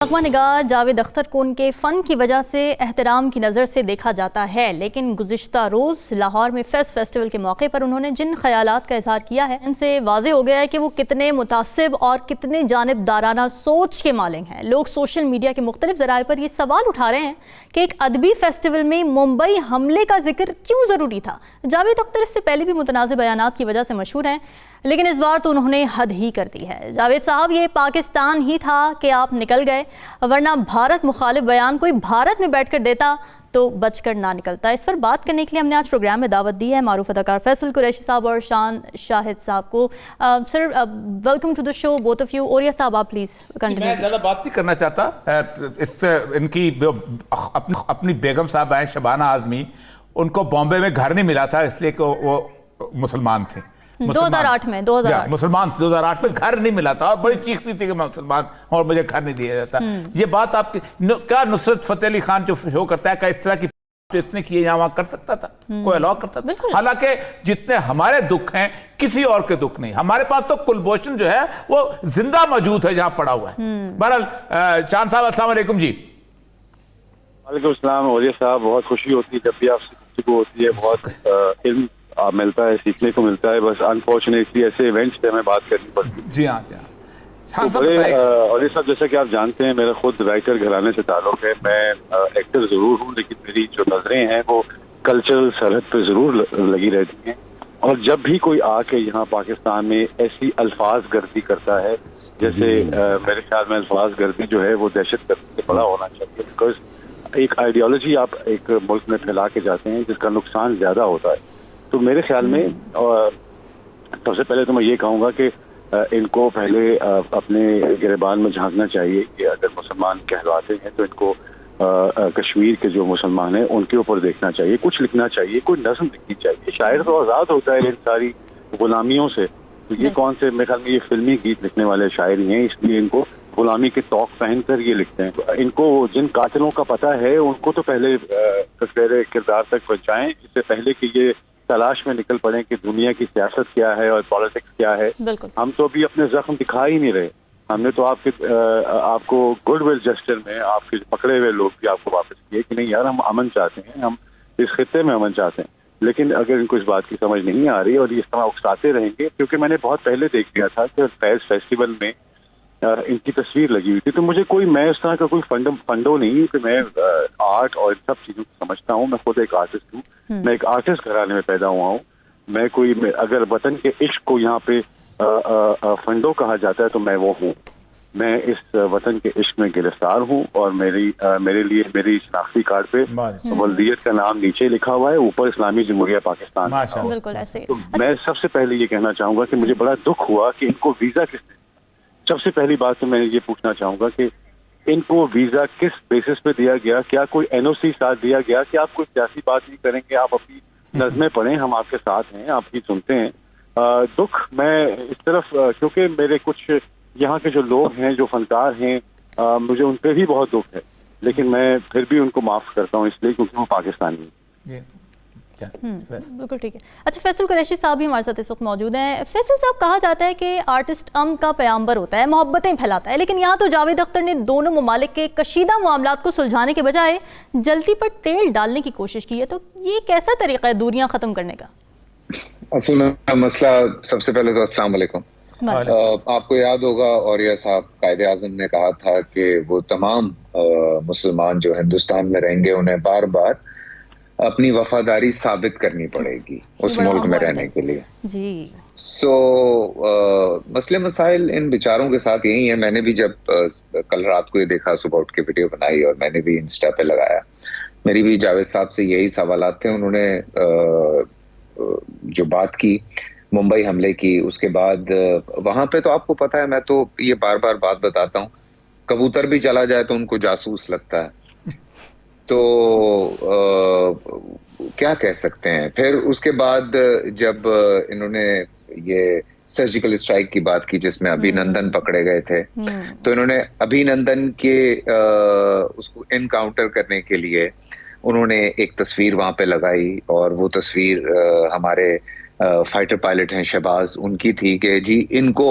अगवा निगाह जावेद अख्तर को उनके फ़न की वजह से एहतराम की नज़र से देखा जाता है, लेकिन गुज़िश्ता रोज़ लाहौर में फेस्टिवल के मौके पर उन्होंने जिन ख्यालात का इजहार किया है इनसे वाज़े हो गया है कि वो कितने मुतासिब और कितने जानिबदाराना सोच के मालिक हैं। लोग सोशल मीडिया के मुख्तलिफ ज़राए पर ये सवाल उठा रहे हैं कि एक अदबी फेस्टिवल में मुंबई हमले का जिक्र क्यों ज़रूरी था। जावेद अख्तर इससे पहले भी मुतनाज़िब बयानात की वजह से मशहूर हैं, लेकिन इस बार तो उन्होंने हद ही कर दी है। जावेद साहब, ये पाकिस्तान ही था कि आप निकल गए, वरना भारत मुखालिफ बयान कोई भारत में बैठकर देता तो बचकर ना निकलता। इस पर बात करने के लिए हमने आज प्रोग्राम में दावत दी है मारूफ अदाकार फैसल कुरैशी साहब और शान शाहिद साहब को। Sir, welcome to the show both of you. Oriya साहब, आप प्लीज़ कंटिन्यू। मैं ज़्यादा बात नहीं करना चाहता। इससे इनकी अपनी बेगम साहब हैं शबाना आज़मी, उनको बॉम्बे में घर नहीं मिला था इसलिए कि वो मुसलमान थे। 2008 में मुसलमान 2008 में घर नहीं मिला था और बड़ी चीखती थी कि मैं मुसलमान और मुझे घर नहीं दिया जाता। ये बात आपकी क्या नुसरत फतेह अली खान जो शो करता है क्या इस तरह की इसने किए यहाँ वहां कर सकता था? कोई अलाउ करता था? हालांकि जितने हमारे दुख हैं किसी और के दुख नहीं। हमारे पास तो कुलभूषण जो है वो जिंदा मौजूद है जहां पड़ा हुआ है। बहरहाल चांद साहब अस्सलाम वालेकुम जी। वालेकुम अस्सलाम। ओलिया साहब, बहुत खुशी होती है जब भी आपसे गुफ्तगू होती है, बहुत इल्म मिलता है, सीखने को मिलता है। बस अनफॉर्चुनेटली ऐसे इवेंट्स पे हमें बात करनी पड़ती है। जी हाँ जी हाँ। तो बड़े और ये सब जैसा कि आप जानते हैं मेरा खुद राइटर घराने से ताल्लुक है। मैं एक्टर जरूर हूँ, लेकिन मेरी जो नजरें हैं वो कल्चरल सरहद पे जरूर लगी रहती हैं। और जब भी कोई आके यहाँ पाकिस्तान में ऐसी अल्फाज गर्दी करता है, जैसे मेरे ख्याल में अल्फाज गर्दी जो है वो दहशत गर्दी से बड़ा होना चाहिए। बिकॉज एक आइडियोलॉजी आप एक मुल्क में फैला के जाते हैं जिसका नुकसान ज्यादा होता है। तो मेरे ख्याल में सबसे पहले तो मैं ये कहूँगा कि इनको पहले अपने गिरबान में झांकना चाहिए कि अगर मुसलमान कहलाते हैं तो इनको कश्मीर के जो मुसलमान हैं उनके ऊपर देखना चाहिए, कुछ लिखना चाहिए, कोई नज़्म लिखनी चाहिए। शायर तो आज़ाद होता है इन सारी गुलामियों से, तो ये कौन से, मेरे ख्याल में ये फिल्मी गीत लिखने वाले शायर ही हैं, इसलिए इनको गुलामी के तौक पहन कर ये लिखते हैं। तो इनको जिन कातिलों का पता है उनको तो पहले तस्वीर किरदार तक पहुँचाएं, इससे पहले कि ये तलाश में निकल पड़े कि दुनिया की सियासत क्या है और पॉलिटिक्स क्या है। हम तो अभी अपने जख्म दिखा ही नहीं रहे। हमने तो आपको गुडविल जेस्चर में आपके पकड़े हुए लोग भी आपको वापस किए कि नहीं यार हम अमन चाहते हैं, हम इस खित्ते में अमन चाहते हैं। लेकिन अगर इनको इस बात की समझ नहीं आ रही और ये इस तरह उकसाते रहेंगे, क्योंकि मैंने बहुत पहले देख लिया था कि फैज फेस्टिवल में इनकी तस्वीर लगी हुई थी, तो मुझे कोई, मैं इस तरह का कोई फंडो नहीं कि मैं आर्ट और इन सब चीजों को समझता हूँ। मैं खुद एक आर्टिस्ट हूँ, मैं एक आर्टिस्ट घराने में पैदा हुआ हूँ। मैं कोई अगर वतन के इश्क को यहाँ पे फंडो कहा जाता है तो मैं वो हूँ। मैं इस वतन के इश्क में गिरफ्तार हूँ और मेरे लिए मेरी शनाख्ती कार्ड पे वल्दियत का नाम नीचे लिखा हुआ है, ऊपर इस्लामी जमहूरिया पाकिस्तान। बिल्कुल ऐसे। तो मैं सबसे पहले ये कहना चाहूंगा कि मुझे बड़ा दुख हुआ कि इनको वीजा किसने, सबसे पहली बात तो मैं ये पूछना चाहूंगा कि इनको वीजा किस बेसिस पे दिया गया? क्या कोई एनओसी साथ दिया गया? कि आप कोई सियासी बात नहीं करेंगे, आप अपनी नज़में पढ़ें, हम आपके साथ हैं, आपकी सुनते हैं। दुख मैं इस तरफ, क्योंकि मेरे कुछ यहाँ के जो लोग हैं, जो फनकार हैं, मुझे उन पर भी बहुत दुख है, लेकिन मैं फिर भी उनको माफ करता हूँ इसलिए क्योंकि वो पाकिस्तानी हैं। बिल्कुल ठीक है। अच्छा, फैसल कुरैशी साहब भी हमारे साथ इस वक्त मौजूद हैं। फैसल साहब, कहा जाता है कि आर्टिस्ट अमन का पैगंबर होता है, मोहब्बतें फैलाता है, लेकिन यहाँ तो जावेद अख्तर ने दोनों ममालिक के कशीदा मामलात को सुलझाने के बजाय जल्दी पर तेल डालने की कोशिश की है। तो ये कैसा तरीका है दूरियां खत्म करने का? असल में मसला, सबसे पहले तो अस्सलाम वालेकुम। आपको याद होगा औरिया साहब कायदे आजम ने कहा था कि वो तमाम मुसलमान जो हिंदुस्तान में रहेंगे उन्हें बार बार अपनी वफादारी साबित करनी पड़ेगी उस मुल्क में रहने के लिए जी। मसले मसाइल इन बेचारों के साथ यही है। मैंने भी जब कल रात को ये देखा, सुबह उठ के वीडियो बनाई और मैंने भी इंस्टा पे लगाया, मेरी भी जावेद साहब से यही सवालात थे। उन्होंने जो बात की मुंबई हमले की, उसके बाद वहां पे तो आपको पता है, मैं तो ये बार बार बात बताता हूँ, कबूतर भी चला जाए तो उनको जासूस लगता है। तो क्या कह सकते हैं। फिर उसके बाद जब इन्होंने ये सर्जिकल स्ट्राइक की बात की जिसमें अभिनंदन पकड़े गए थे, तो इन्होंने अभिनंदन के उसको एनकाउंटर करने के लिए उन्होंने एक तस्वीर वहां पे लगाई और वो तस्वीर हमारे फाइटर पायलट हैं शहबाज, उनकी थी कि जी इनको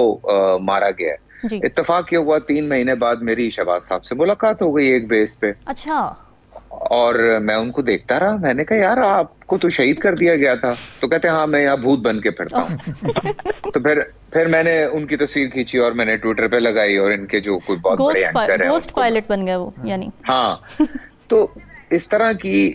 मारा गया है। जी। इत्तेफाक ये हुआ 3 महीने बाद मेरी शहबाज साहब से मुलाकात हो गई एक बेस पे, अच्छा। और मैं उनको देखता रहा। मैंने कहा यार आपको तो शहीद कर दिया गया था। तो कहते हाँ मैं यहाँ भूत बन के फिरता हूँ। तो फिर मैंने उनकी तस्वीर खींची और मैंने ट्विटर पे लगाई, और इनके जो कोई बहुत बड़े एंकर हैं गोस्ट पायलट बन गए वो, यानी। हाँ। तो इस तरह की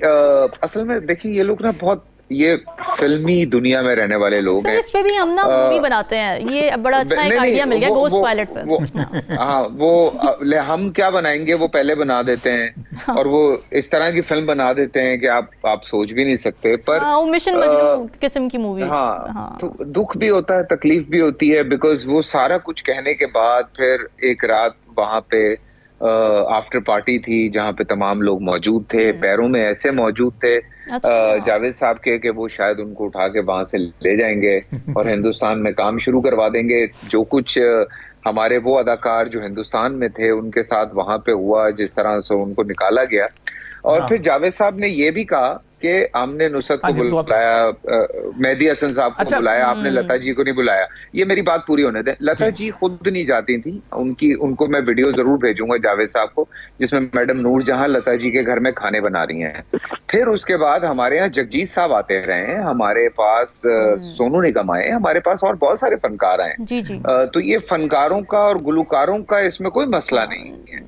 असल में देखिए ये लोग ना बहुत ये फिल्मी दुनिया में रहने वाले लोग हैं। इस पे भी हम ना मूवी बनाते हैं, ये बड़ा अच्छा एक आइडिया मिल गया गोस्ट पायलट पे। हाँ हम क्या बनाएंगे वो पहले बना देते हैं, और वो इस तरह की फिल्म बना देते हैं कि आप सोच भी नहीं सकते। पर वो मिशन मजनू किस्म की मूवी। हाँ, तो दुख भी होता है, तकलीफ भी होती है, बिकॉज वो सारा कुछ कहने के बाद फिर एक रात वहां पे आफ्टर पार्टी थी जहां पे तमाम लोग मौजूद थे, पैरों में ऐसे मौजूद थे जावेद साहब के कि वो शायद उनको उठा के वहां से ले जाएंगे और हिंदुस्तान में काम शुरू करवा देंगे। जो कुछ हमारे वो अदाकार जो हिंदुस्तान में थे उनके साथ वहां पे हुआ, जिस तरह से उनको निकाला गया। और फिर जावेद साहब ने ये भी कहा कि हमने नुसरत को बुलाया, मेहदी हसन साहब को बुलाया, आपने लता जी को नहीं बुलाया। ये मेरी बात पूरी होने दें। लता जी खुद नहीं जाती थी, उनको मैं वीडियो जरूर भेजूंगा जावेद साहब को, जिसमें मैडम नूरजहां लता जी के घर में खाने बना रही हैं। फिर उसके बाद हमारे यहाँ जगजीत साहब आते रहे हैं, हमारे पास सोनू निगम आए, हमारे पास और बहुत सारे फनकार आए। जी जी। तो ये फनकारों का और गुलकारों का इसमें कोई मसला नहीं है।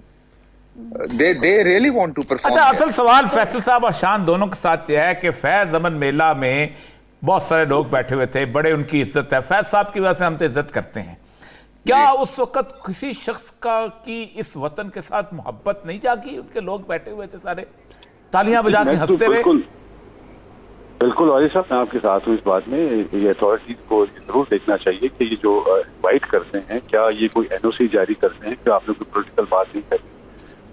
They really want to perform। अच्छा, असल सवाल फैसल साहब और शान दोनों के साथ यह है कि फैज अमन मेला में बहुत सारे लोग बैठे हुए थे, बड़े उनकी इज्जत है, फैज साहब की वजह से हम तो इज्जत करते हैं। क्या उस वक्त किसी शख्स का की इस वतन के साथ मोहब्बत नहीं जागी? उनके लोग बैठे हुए थे सारे, तालियां बजा के हंसते रहे। बिल्कुल वाली साहब, मैं आपके साथ हूँ इस बात में। ये अथॉरिटीज को जरूर देखना चाहिए कि ये जो इन्वाइट करते हैं, क्या ये कोई NOC जारी करते हैं कि आपने कोई पोलिटिकल बात नहीं करी।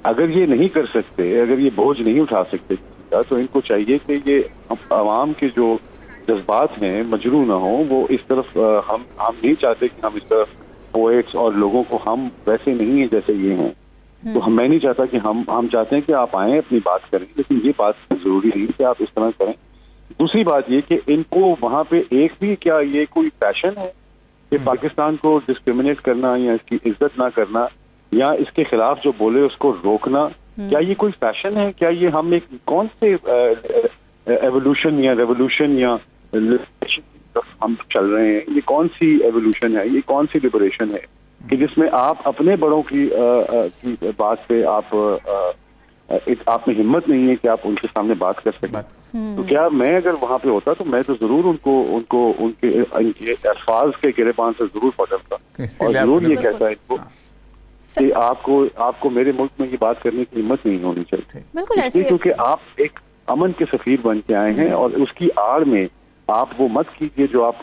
अगर ये नहीं कर सकते, अगर ये बोझ नहीं उठा सकते किसी का, तो इनको चाहिए कि ये आवाम के जो जज्बात हैं मजरू ना हो। वो इस तरफ हम नहीं चाहते कि हम इस तरफ पोएट्स और लोगों को, हम वैसे नहीं है जैसे ये हैं। तो मैं नहीं चाहता कि हम चाहते हैं कि आप आएँ अपनी बात करें, लेकिन ये बात जरूरी नहीं कि आप इस तरह करें। दूसरी बात ये कि इनको वहाँ पे एक भी, क्या ये कोई फैशन है कि पाकिस्तान को डिस्क्रिमिनेट करना या इसकी इज्जत ना करना या इसके खिलाफ जो बोले उसको रोकना, क्या ये कोई फैशन है? क्या ये हम एक कौन से एवोल्यूशन या रेवोल्यूशन या हम चल रहे हैं? ये कौन सी एवोल्यूशन है, ये कौन सी लिबरेशन है कि जिसमें आप अपने बड़ों की बात पे आप में हिम्मत नहीं है कि आप उनके सामने बात कर सकें? तो क्या मैं अगर वहां पे होता तो मैं तो जरूर उनको उनके अल्फाज के गिरेबान से जरूर पकड़ता और जरूर ये कहता है इनको कि आपको मेरे मुल्क में ये बात करने की हिम्मत नहीं होनी चाहिए, क्योंकि आप एक अमन के सफीर बन के आए हैं और उसकी आड़ में आप वो मत कीजिए जो आप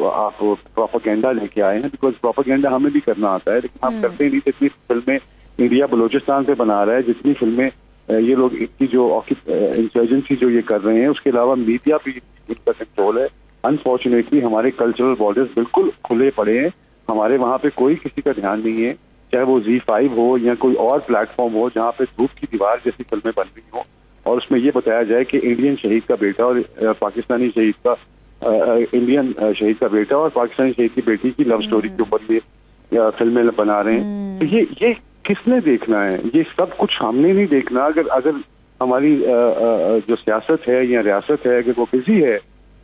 प्रोपेगेंडा लेके आए हैं। बिकॉज प्रोपेगेंडा हमें भी करना आता है, लेकिन हम करते नहीं। जितनी फिल्में इंडिया बलूचिस्तान पे बना रहा है, जितनी फिल्में ये लोग इनकी जो इंसर्जेंसी जो ये कर रहे हैं, उसके अलावा मीडिया भी इनका कंट्रोल है। अनफॉर्चुनेटली हमारे कल्चरल बॉर्डर्स बिल्कुल खुले पड़े हैं, हमारे वहाँ पे कोई किसी का ध्यान नहीं है, चाहे वो Z5 हो या कोई और प्लेटफॉर्म हो जहाँ पे धूप की दीवार जैसी फिल्में बन रही हो और उसमें ये बताया जाए कि इंडियन शहीद का बेटा और पाकिस्तानी शहीद का इंडियन शहीद का बेटा और पाकिस्तानी शहीद की बेटी की लव स्टोरी के ऊपर ये फिल्में बना रहे हैं। तो ये किसने देखना है? ये सब कुछ हमने नहीं देखना। अगर हमारी जो सियासत है या रियासत है, अगर वो बिजी है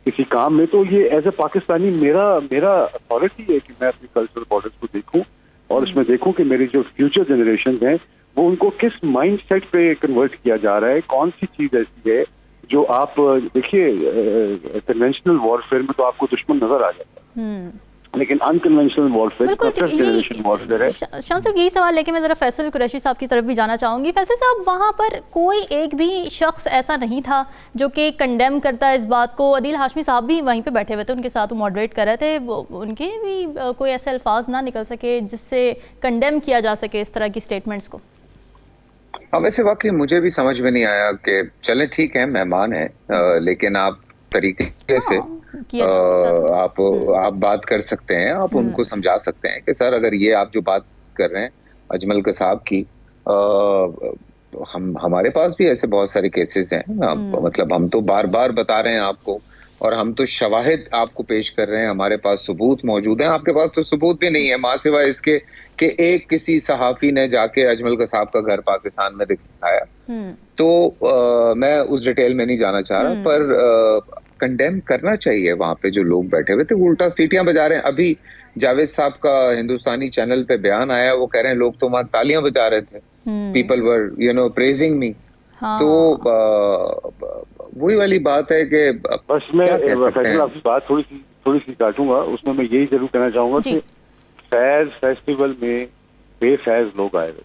किसी काम में, तो ये एज ए पाकिस्तानी मेरा अथॉरिटी है कि मैं अपनी कल्चरल बॉर्डर्स को देखूं और उसमें देखूं कि मेरी जो फ्यूचर जनरेशन हैं वो उनको किस माइंड सेट पे कन्वर्ट किया जा रहा है। कौन सी चीज ऐसी है जो आप देखिए, कन्वेंशनल वॉरफेयर में तो आपको दुश्मन नजर आ जाता है, लेकिन unconventional warfare first generation warfare है। शान साहब यही सवाल लेके मैं जरा फैसल कुरैशी साहब की तरफ भी जाना चाहूंगी। फैसल साहब, वहाँ पर कोई एक भी शख्स ऐसा नहीं था जो कि कंडेम करता है इस बात को? अदील हाशमी साहब भी वहीं पे बैठे हुए थे, उनके साथ वो मॉडरेट कर रहे थे, उनके भी कोई ऐसे अल्फाज ना निकल सके जिससे कंडेम किया जा सके इस तरह की स्टेटमेंट्स को? हाँ, वैसे वाकई मुझे भी समझ में नहीं आया कि चले ठीक है मेहमान है, लेकिन आप तरीके से आप बात कर सकते हैं, आप उनको समझा सकते हैं कि सर अगर ये आप जो बात कर रहे हैं अजमल कसाब की, हमारे पास भी ऐसे बहुत सारे केसेस हैं। मतलब हम तो बार बार बता रहे हैं आपको और हम तो शवाहिद आपको पेश कर रहे हैं, हमारे पास सबूत मौजूद हैं। आपके पास तो सबूत भी नहीं है माँ सिवाय इसके कि एक किसी सहाफी ने जाके अजमल कसाब का घर पाकिस्तान में दिखाया। तो मैं उस डिटेल में नहीं जाना चाह रहा, पर कंडेम करना चाहिए वहां पे जो लोग बैठे हुए थे, वो उल्टा सीटियां बजा रहे हैं। अभी जावेद साहब का हिंदुस्तानी चैनल पे बयान आया, वो कह रहे हैं लोग तो वहां तालियां बजा रहे थे, पीपल वर प्रेजिंग मी। तो वही वाली बात है कि बस मैं आपकी बात थोड़ी सी काटूंगा, उसमें मैं यही जरूर कहना चाहूंगा कि फैज फेस्टिवल में बेफैज लोग आए हुए